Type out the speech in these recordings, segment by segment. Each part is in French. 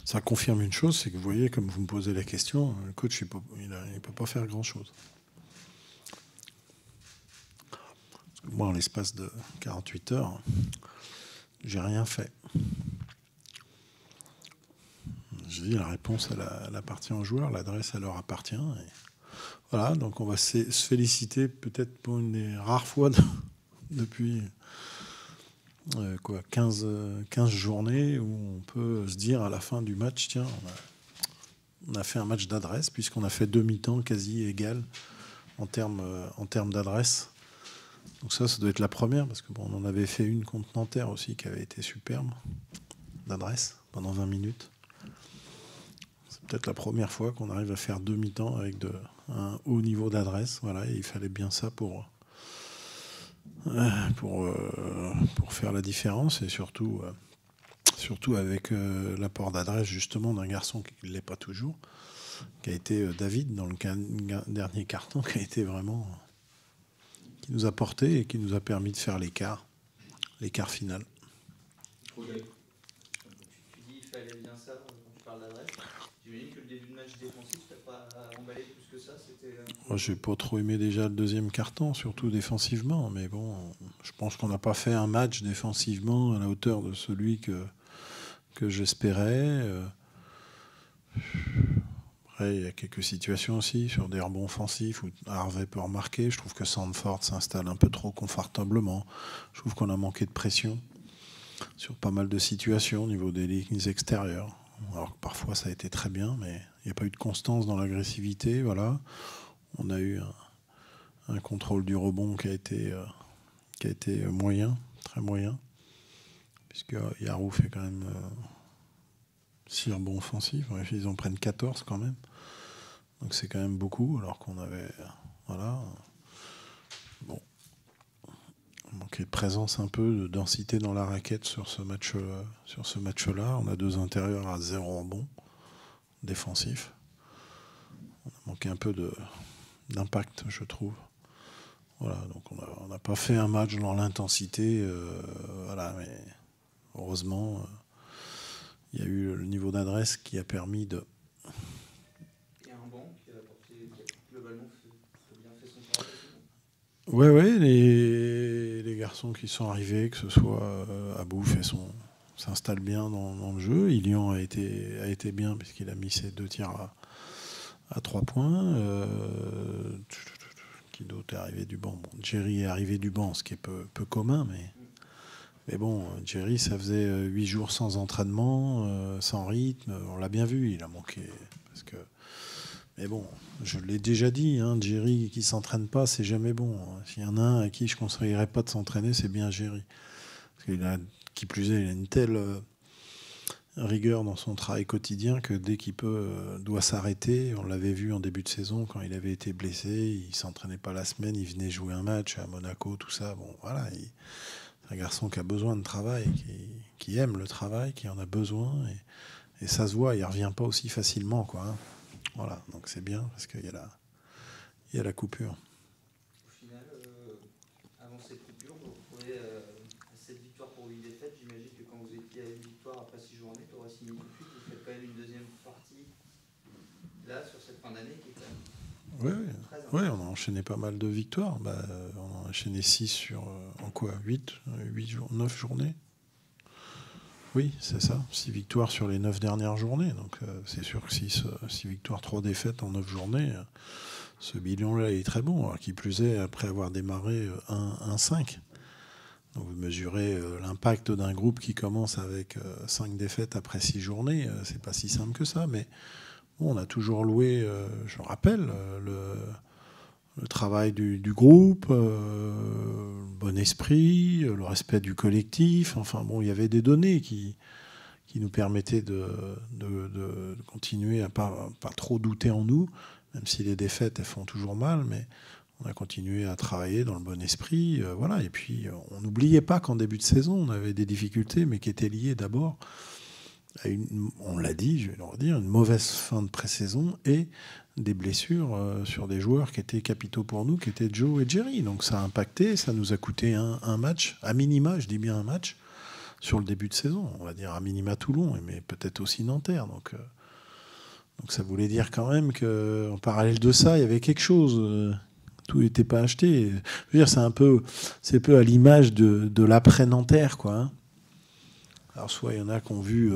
ça confirme une chose, c'est que vous voyez, comme vous me posez la question, le coach, il ne peut pas faire grand-chose. Moi, en l'espace de 48 heures, j'ai rien fait. Je dis, la réponse, elle appartient aux joueurs, l'adresse, elle leur appartient. Et voilà, donc on va se féliciter peut-être pour une des rares fois depuis 15 journées où on peut se dire à la fin du match, tiens, on a fait un match d'adresse, puisqu'on a fait 2 mi-temps quasi égales en termes d'adresse. Donc ça doit être la première, parce que bon, on en avait fait une contre Nanterre aussi qui avait été superbe, d'adresse, pendant 20 minutes. C'est peut-être la première fois qu'on arrive à faire 2 mi-temps avec un haut niveau d'adresse. Voilà, et il fallait bien ça pour faire la différence, et surtout avec l'apport d'adresse justement d'un garçon qui ne l'est pas toujours, qui a été David dans le dernier carton, qui a été vraiment... qui nous a porté et qui nous a permis de faire l'écart final. Tu dis qu'il fallait bien ça quand tu parles d'adresse. J'imagine que le début de match défensif, tu n'as pas emballé plus que ça. Moi, j'ai pas trop aimé déjà le deuxième carton, surtout défensivement. Mais bon, je pense qu'on n'a pas fait un match défensivement à la hauteur de celui que j'espérais. Après, il y a quelques situations aussi sur des rebonds offensifs où Harvey peut remarquer. Je trouve que Sandford s'installe un peu trop confortablement. Je trouve qu'on a manqué de pression sur pas mal de situations au niveau des lignes extérieures. Alors que parfois ça a été très bien, mais il n'y a pas eu de constance dans l'agressivité. Voilà. On a eu un contrôle du rebond qui a été moyen, très moyen, puisque Yarou fait quand même 6 rebonds offensifs. Bref, ils en prennent 14 quand même. Donc c'est quand même beaucoup, alors qu'on avait... Voilà. Bon. On manquait de présence un peu, de densité dans la raquette sur ce match-là. On a 2 intérieurs à 0 rebond défensif. On a manqué un peu d'impact, je trouve. Voilà, donc on n'a pas fait un match dans l'intensité. Voilà, mais heureusement, il y a eu le niveau d'adresse qui a permis de... Il y a un banc qui a globalement bien fait son travail. Ouais, les garçons qui sont arrivés, que ce soit Abou s'installe bien dans le jeu. Ilian a été bien puisqu'il a mis ses 2 tirs à 3 points. Qui d'autre est arrivé du banc? Bon, Jerry est arrivé du banc, ce qui est peu commun, mais bon, Jerry, ça faisait 8 jours sans entraînement, sans rythme. On l'a bien vu, il a manqué. Mais bon, je l'ai déjà dit, hein, Jerry qui ne s'entraîne pas, c'est jamais bon. S'il y en a un à qui je ne conseillerais pas de s'entraîner, c'est bien Jerry. Parce qui plus est, il a une telle rigueur dans son travail quotidien que dès qu'il doit s'arrêter. On l'avait vu en début de saison quand il avait été blessé, il ne s'entraînait pas la semaine, il venait jouer un match à Monaco, tout ça. Bon, voilà, c'est un garçon qui a besoin de travail, qui aime le travail, qui en a besoin, et ça se voit, il ne revient pas aussi facilement, quoi. Hein. Voilà, donc c'est bien parce qu'il y a la coupure. Au final, avant cette coupure, vous retrouvez à 7 victoires pour 8 défaites. J'imagine que quand vous étiez à 8 victoires après 6 journées, tu auras signé tout de suite. Vous faites quand même une deuxième partie là sur cette fin d'année qui est quand même Oui, on a enchaîné pas mal de victoires. On a enchaîné 6 sur 9 journées. Oui, c'est ça. 6 victoires sur les 9 dernières journées. Donc c'est sûr que 6 victoires, 3 défaites en 9 journées, ce bilan-là est très bon. Alors, qui plus est, après avoir démarré 1-5. Donc vous mesurez l'impact d'un groupe qui commence avec 5 défaites après 6 journées. C'est pas si simple que ça. Mais bon, on a toujours loué, je rappelle, le travail du groupe, le bon esprit, le respect du collectif. Enfin bon, il y avait des données qui nous permettaient de continuer à pas trop douter en nous, même si les défaites, elles font toujours mal, mais on a continué à travailler dans le bon esprit. Voilà. Et puis, on n'oubliait pas qu'en début de saison, on avait des difficultés, mais qui étaient liées d'abord à on l'a dit, je vais le redire, une mauvaise fin de pré-saison et des blessures sur des joueurs qui étaient capitaux pour nous, qui étaient Joe et Jerry. Donc ça a impacté, ça nous a coûté un match, à minima, je dis bien un match, sur le début de saison. On va dire à minima Toulon, mais peut-être aussi Nanterre. Donc ça voulait dire quand même qu'en parallèle de ça, il y avait quelque chose. Tout n'était pas acheté. Je veux dire, c'est un peu à l'image de l'après-Nanterre, quoi. Hein. Alors soit il y en a qui ont vu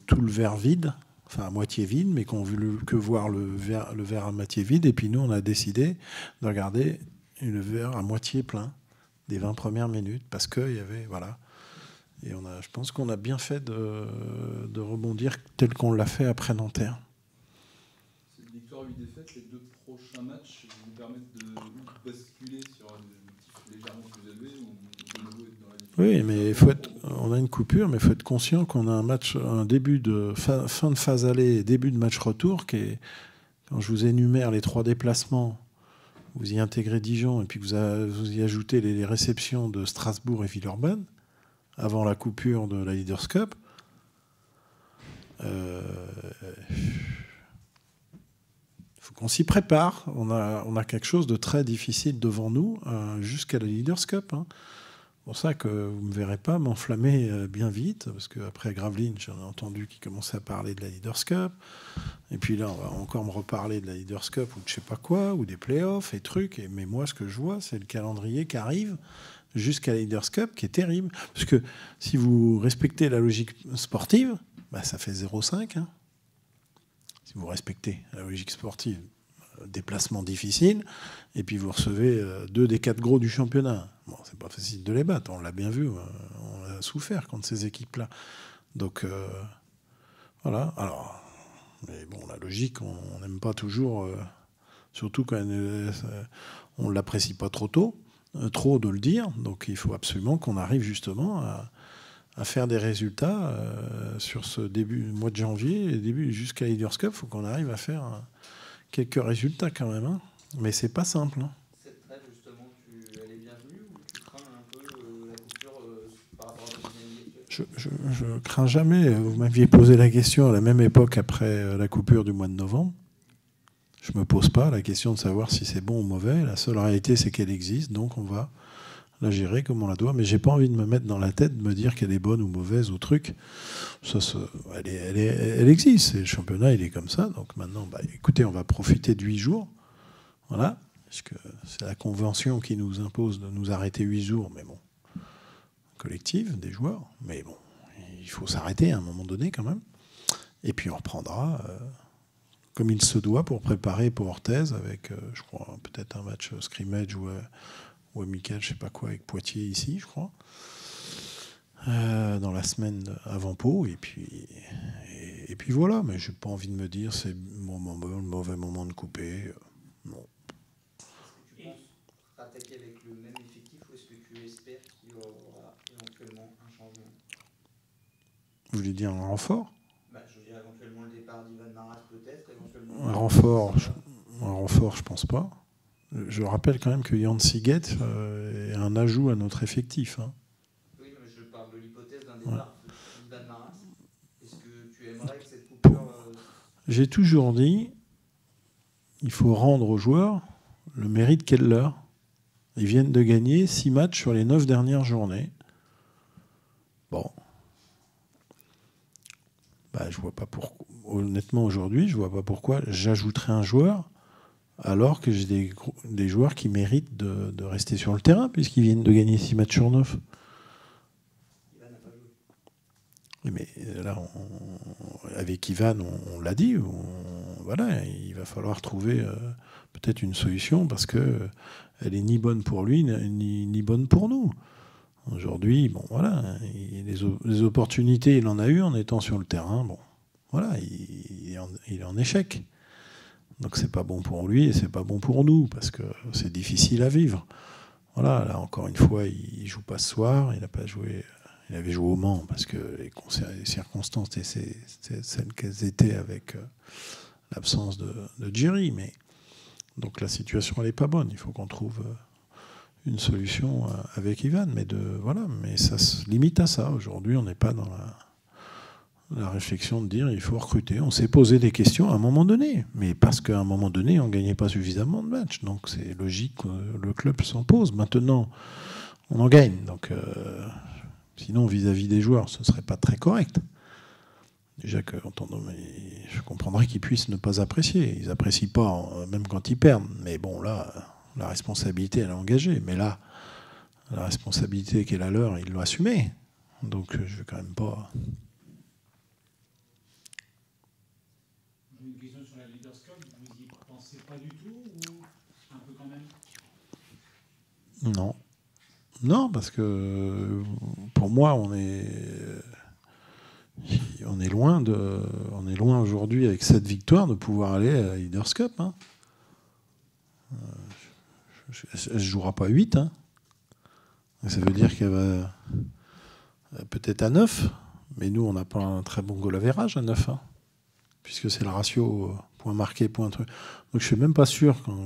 tout le verre vide, enfin à moitié vide, mais qui ont vu que voir le verre à moitié vide. Et puis nous, on a décidé de regarder le verre à moitié plein des 20 premières minutes, parce qu'il y avait... Voilà. Et je pense qu'on a bien fait de rebondir tel qu'on l'a fait après Nanterre. Cette victoire 8 défaites, les 2 prochains matchs vous permettent de basculer sur un objectif légèrement plus élevé ou de nouveau être dans la difficulté. Oui, mais on a une coupure, mais il faut être conscient qu'on a un début de fin de phase aller et début de match retour qui est, quand je vous énumère les 3 déplacements, vous y intégrez Dijon et puis vous y ajoutez les réceptions de Strasbourg et Villeurbanne avant la coupure de la Leaders Cup. Il faut qu'on s'y prépare. On a quelque chose de très difficile devant nous jusqu'à la Leaders Cup. Hein. C'est pour ça que vous ne me verrez pas m'enflammer bien vite, parce qu'après Gravelines, j'en ai entendu qui commençait à parler de la Leaders Cup. Et puis là, on va encore me reparler de la Leaders Cup ou de je sais pas quoi, ou des playoffs et trucs. Mais moi, ce que je vois, c'est le calendrier qui arrive jusqu'à la Leaders Cup, qui est terrible. Parce que si vous respectez la logique sportive, bah, ça fait 0,5. Hein. Si vous respectez la logique sportive, déplacement difficile, et puis vous recevez 2 des 4 gros du championnat. Bon, c'est pas facile de les battre, on l'a bien vu, on a souffert contre ces équipes-là. Donc, voilà. Alors, mais bon, la logique, on n'aime pas toujours, surtout quand on ne l'apprécie pas trop de le dire. Donc, il faut absolument qu'on arrive justement à faire des résultats sur ce mois de janvier, et début jusqu'à Leaders Cup. Il faut qu'on arrive à faire quelques résultats quand même. Hein. Mais c'est pas simple. Hein. Cette trêve, justement, elle est bienvenue ou tu crains un peu la coupure par rapport à la dynamique? Je crains jamais. Vous m'aviez posé la question à la même époque après la coupure du mois de novembre. Je me pose pas la question de savoir si c'est bon ou mauvais. La seule réalité, c'est qu'elle existe, donc on va la gérer comme on la doit. Mais j'ai pas envie de me mettre dans la tête de me dire qu'elle est bonne ou mauvaise ou truc. Elle existe. Et le championnat, il est comme ça. Donc maintenant, écoutez, on va profiter de 8 jours. Voilà. Parce que c'est la convention qui nous impose de nous arrêter 8 jours. Mais bon, collective des joueurs. Mais bon, il faut s'arrêter à un moment donné quand même. Et puis on reprendra comme il se doit pour préparer pour Orthez avec, je crois, peut-être un match scrimmage ou amical, je sais pas quoi, avec Poitiers ici, je crois, dans la semaine avant Pau. Et puis voilà, mais j'ai pas envie de me dire c'est le mauvais moment de couper. Non. Est-ce que tu penses attaquer avec le même effectif ou est-ce que tu espères qu'il y aura éventuellement un changement? Vous voulez dire un renfort? Je veux dire éventuellement le départ d'Ivan Maras peut-être, éventuellement. Un renfort, je pense pas. Je rappelle quand même que Yann Siguet est un ajout à notre effectif. Hein. Oui, mais je parle de l'hypothèse d'un départ d'Ivan Maras. Est-ce que tu aimerais que cette coupure... J'ai toujours dit, il faut rendre aux joueurs le mérite qu'est le leur. Ils viennent de gagner 6 matchs sur les 9 dernières journées. Bon. Je vois pas pourquoi. Honnêtement, aujourd'hui, je vois pas pourquoi j'ajouterais un joueur alors que j'ai des joueurs qui méritent de rester sur le terrain puisqu'ils viennent de gagner 6 matchs sur 9. Ivan n'a pas joué. Mais là, avec Ivan, on l'a dit, voilà, il va falloir trouver peut-être une solution parce qu'elle est ni bonne pour lui ni bonne pour nous. Aujourd'hui, bon, voilà, les opportunités, il en a eu en étant sur le terrain. Bon, voilà, il est en échec. Donc c'est pas bon pour lui et c'est pas bon pour nous parce que c'est difficile à vivre. Voilà, là encore une fois, il joue pas ce soir, il n'a pas joué. Il avait joué au Mans parce que les circonstances étaient celles qu'elles étaient avec l'absence de Jerry. Mais donc la situation elle est pas bonne. Il faut qu'on trouve une solution avec Ivan, mais ça se limite à ça. Aujourd'hui, on n'est pas dans la réflexion de dire il faut recruter. On s'est posé des questions à un moment donné, mais parce qu'à un moment donné, on ne gagnait pas suffisamment de matchs. Donc c'est logique que le club s'en pose. Maintenant, on en gagne. Donc Sinon, vis-à-vis des joueurs, ce ne serait pas très correct. Déjà que je comprendrais qu'ils puissent ne pas apprécier. Ils n'apprécient pas, même quand ils perdent. Mais bon, là, la responsabilité, elle est engagée. Mais là, la responsabilité qui est la leur, ils l'ont assumée. Donc, je ne vais quand même pas... Une question sur la Leaders' Cup. Vous n'y pensez pas du tout ou un peu quand même? Non. Non, parce que pour moi, on est loin aujourd'hui avec cette victoire de pouvoir aller à la Leaders' Cup. Hein. Elle ne jouera pas 8. Hein. Ça veut dire qu'elle va peut-être à 9. Mais nous, on n'a pas un très bon goal average à 9. Hein, puisque c'est le ratio point marqué, point truc. Donc je ne suis même pas sûr qu'en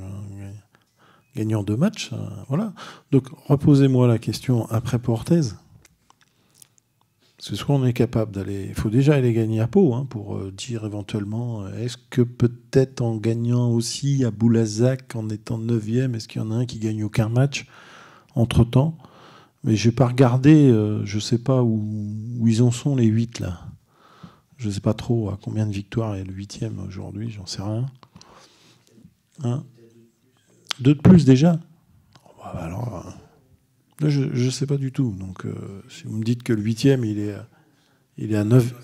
gagnant 2 matchs, voilà. Donc reposez-moi la question après Portez. Parce que soit on est capable d'aller... Il faut déjà aller gagner à Pau hein, pour dire éventuellement, est-ce que peut-être en gagnant aussi à Boulazac, en étant 9e, est-ce qu'il y en a un qui gagne aucun match entre-temps? Mais je n'ai pas regardé, je ne sais pas où ils en sont les 8 là. Je ne sais pas trop à combien de victoires est le 8e aujourd'hui, j'en sais rien. Hein? 2 de plus déjà? Alors, là, je ne sais pas du tout. Donc, si vous me dites que le 8e, il est à 9...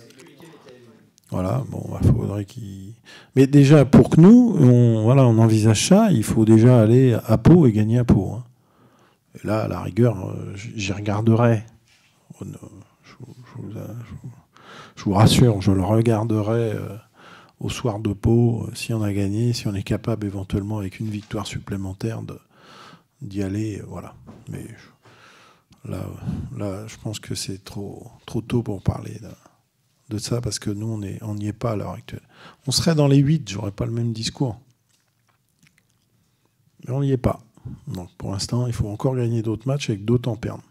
Voilà, bon, il faudrait qu'il... Mais déjà, pour que nous, on envisage ça, il faut déjà aller à Pau et gagner à Pau. Hein. Et là, à la rigueur, j'y regarderai. Je vous rassure, je le regarderai au soir de Pau, si on a gagné, si on est capable éventuellement, avec une victoire supplémentaire, d'y aller. Voilà. Mais là, je pense que c'est trop tôt pour parler de ça, parce que nous, on n'y est pas à l'heure actuelle. On serait dans les 8, j'aurais pas le même discours. Mais on n'y est pas. Donc pour l'instant, il faut encore gagner d'autres matchs avec d'autres en perdre.